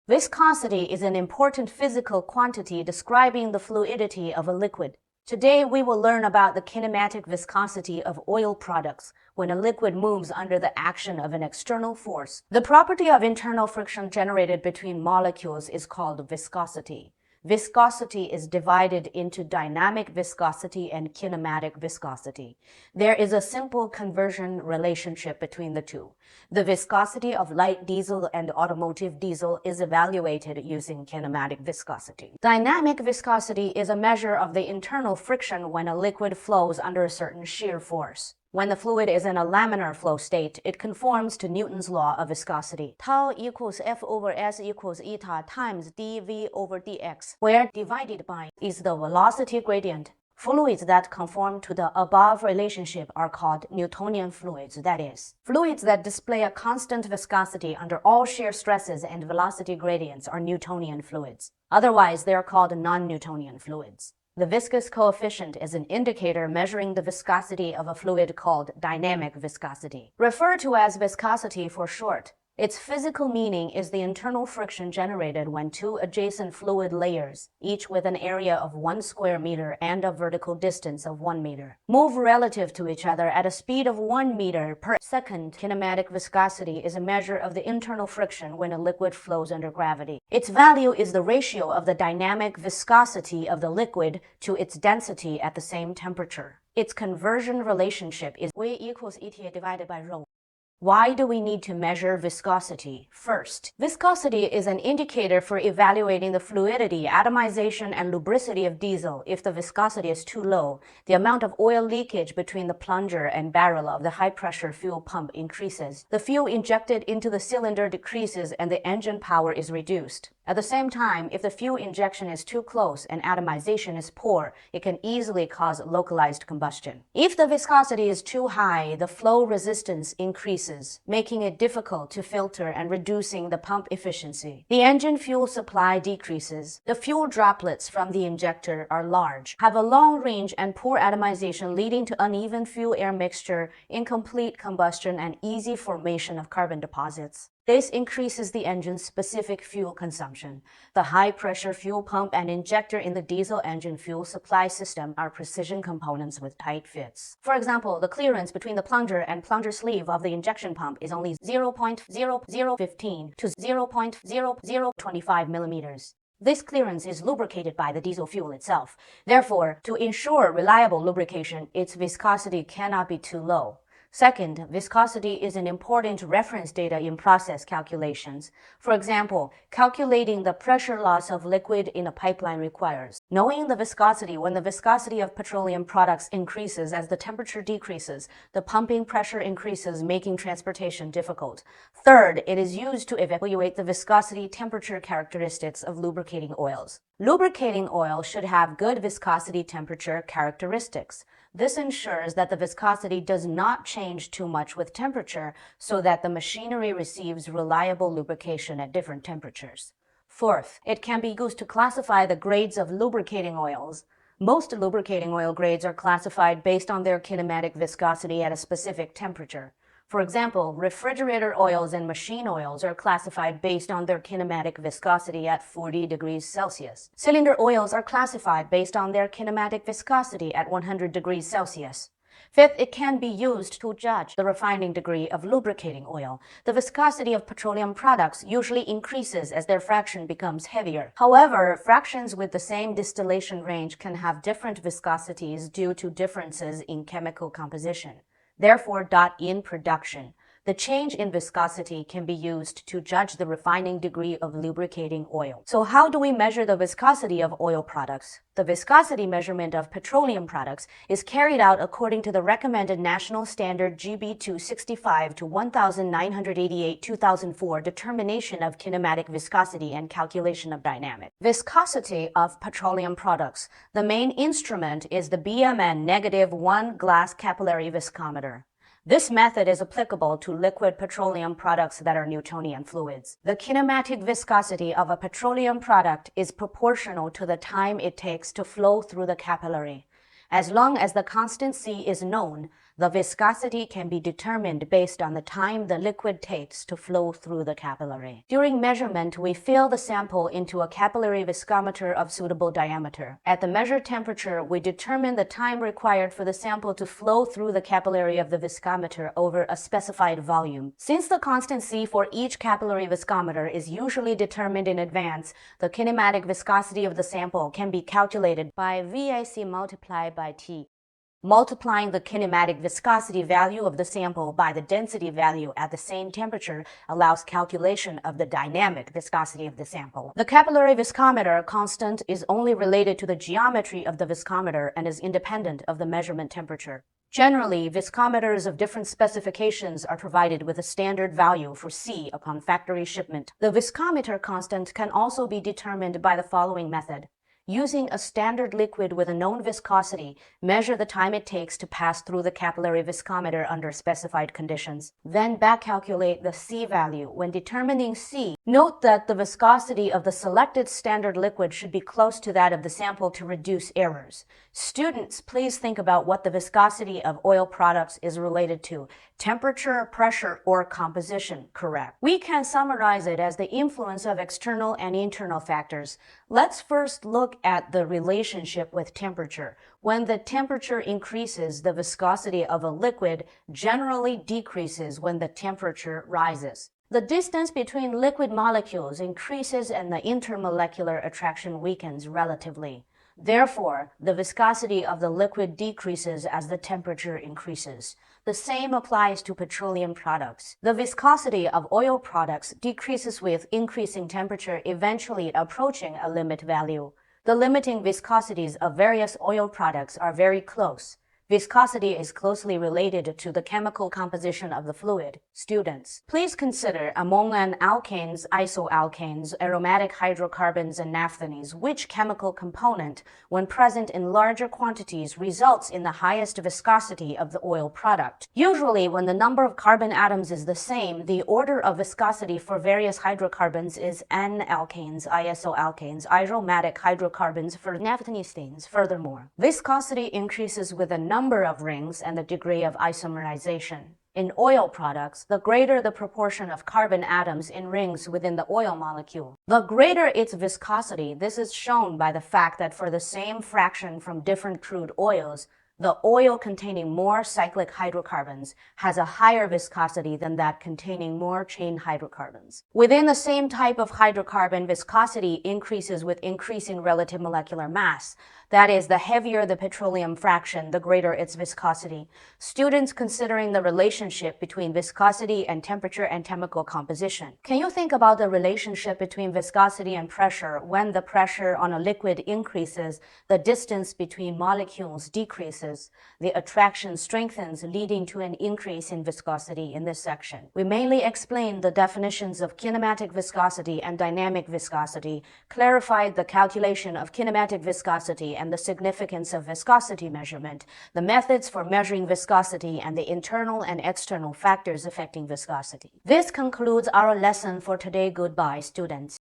Viscosity is an important physical quantity describing the fluidity of a liquid. Today, we will learn about the kinematic viscosity of oil products when a liquid moves under the action of an external force. The property of internal friction generated between molecules is called viscosity. Viscosity is divided into dynamic viscosity and kinematic viscosity. There is a simple conversion relationship between the two. The viscosity of light diesel and automotive diesel is evaluated using kinematic viscosity. Dynamic viscosity is a measure of the internal friction when a liquid flows under a certain shear force. When the fluid is in a laminar flow state, it conforms to Newton's law of viscosity. Tau equals F over S equals eta times dV over dx, where divided by is the velocity gradient. Fluids that conform to the above relationship are called Newtonian fluids, that is, fluids that display a constant viscosity under all shear stresses and velocity gradients are Newtonian fluids. Otherwise, they are called non-Newtonian fluids. The viscous coefficient is an indicator measuring the viscosity of a fluid called dynamic viscosity, referred to as viscosity for short. Its physical meaning is the internal friction generated when two adjacent fluid layers, each with an area of 1 square meter and a vertical distance of 1 meter, move relative to each other at a speed of 1 meter per second. Kinematic viscosity is a measure of the internal friction when a liquid flows under gravity. Its value is the ratio of the dynamic viscosity of the liquid to its density at the same temperature. Its conversion relationship is V equals eta divided by rho. Why do we need to measure viscosity? First, viscosity is an indicator for evaluating the fluidity, atomization, and lubricity of diesel. If the viscosity is too low, the amount of oil leakage between the plunger and barrel of the high-pressure fuel pump increases. The fuel injected into the cylinder decreases and the engine power is reduced. At the same time, if the fuel injection is too close and atomization is poor, it can easily cause localized combustion. If the viscosity is too high, the flow resistance increases, making it difficult to filter and reducing the pump efficiency. The engine fuel supply decreases. The fuel droplets from the injector are large, have a long range and poor atomization, leading to uneven fuel-air mixture, incomplete combustion, and easy formation of carbon deposits. This increases the engine's specific fuel consumption. The high-pressure fuel pump and injector in the diesel engine fuel supply system are precision components with tight fits. For example, the clearance between the plunger and plunger sleeve of the injection pump is only 0.0015 to 0.0025 millimeters. This clearance is lubricated by the diesel fuel itself. Therefore, to ensure reliable lubrication, its viscosity cannot be too low. Second, viscosity is an important reference data in process calculations. For example, calculating the pressure loss of liquid in a pipeline requires knowing the viscosity. When the viscosity of petroleum products increases as the temperature decreases, the pumping pressure increases, making transportation difficult. Third, it is used to evaluate the viscosity temperature characteristics of lubricating oils. Lubricating oil should have good viscosity temperature characteristics. This ensures that the viscosity does not change too much with temperature so that the machinery receives reliable lubrication at different temperatures. Fourth, it can be used to classify the grades of lubricating oils. Most lubricating oil grades are classified based on their kinematic viscosity at a specific temperature. For example, refrigerator oils and machine oils are classified based on their kinematic viscosity at 40 degrees Celsius. Cylinder oils are classified based on their kinematic viscosity at 100 degrees Celsius. Fifth, it can be used to judge the refining degree of lubricating oil. The viscosity of petroleum products usually increases as their fraction becomes heavier. However, fractions with the same distillation range can have different viscosities due to differences in chemical composition. Therefore, in production, the change in viscosity can be used to judge the refining degree of lubricating oil. So how do we measure the viscosity of oil products? The viscosity measurement of petroleum products is carried out according to the recommended national standard GB 265 to 1988-2004 determination of kinematic viscosity and calculation of dynamic viscosity of petroleum products. The main instrument is the BMN -1 glass capillary viscometer. This method is applicable to liquid petroleum products that are Newtonian fluids. The kinematic viscosity of a petroleum product is proportional to the time it takes to flow through the capillary. As long as the constant C is known, The viscosity can be determined based on the time the liquid takes to flow through the capillary. During measurement, we fill the sample into a capillary viscometer of suitable diameter. At the measured temperature, we determine the time required for the sample to flow through the capillary of the viscometer over a specified volume. Since the constant C for each capillary viscometer is usually determined in advance, the kinematic viscosity of the sample can be calculated by VAC multiplied by T. Multiplying the kinematic viscosity value of the sample by the density value at the same temperature allows calculation of the dynamic viscosity of the sample. The capillary viscometer constant is only related to the geometry of the viscometer and is independent of the measurement temperature. Generally, viscometers of different specifications are provided with a standard value for C upon factory shipment. The viscometer constant can also be determined by the following method. Using a standard liquid with a known viscosity, measure the time it takes to pass through the capillary viscometer under specified conditions. Then back-calculate the C value. When determining C, note that the viscosity of the selected standard liquid should be close to that of the sample to reduce errors. Students, please think about what the viscosity of oil products is related to: temperature, pressure, or composition. Correct. We can summarize it as the influence of external and internal factors. Let's first look at the relationship with temperature. When the temperature increases, the viscosity of a liquid generally decreases when the temperature rises. The distance between liquid molecules increases and the intermolecular attraction weakens relatively. Therefore, the viscosity of the liquid decreases as the temperature increases. The same applies to petroleum products. The viscosity of oil products decreases with increasing temperature, eventually approaching a limit value. The limiting viscosities of various oil products are very close. Viscosity is closely related to the chemical composition of the fluid. Students, please consider among alkanes, isoalkanes, aromatic hydrocarbons, and naphthanes, which chemical component, when present in larger quantities, results in the highest viscosity of the oil product. Usually, when the number of carbon atoms is the same, the order of viscosity for various hydrocarbons is N-alkanes, isoalkanes, aromatic hydrocarbons for naphthanes. Furthermore, viscosity increases with a number of rings and the degree of isomerization. In oil products, the greater the proportion of carbon atoms in rings within the oil molecule, the greater its viscosity. This is shown by the fact that for the same fraction from different crude oils, the oil containing more cyclic hydrocarbons has a higher viscosity than that containing more chain hydrocarbons. Within the same type of hydrocarbon, viscosity increases with increasing relative molecular mass. That is, the heavier the petroleum fraction, the greater its viscosity. Students, considering the relationship between viscosity and temperature and chemical composition, can you think about the relationship between viscosity and pressure? When the pressure on a liquid increases, the distance between molecules decreases. The attraction strengthens, leading to an increase in viscosity. In this section, we mainly explained the definitions of kinematic viscosity and dynamic viscosity, clarified the calculation of kinematic viscosity and the significance of viscosity measurement, the methods for measuring viscosity, and the internal and external factors affecting viscosity. This concludes our lesson for today. Goodbye, students.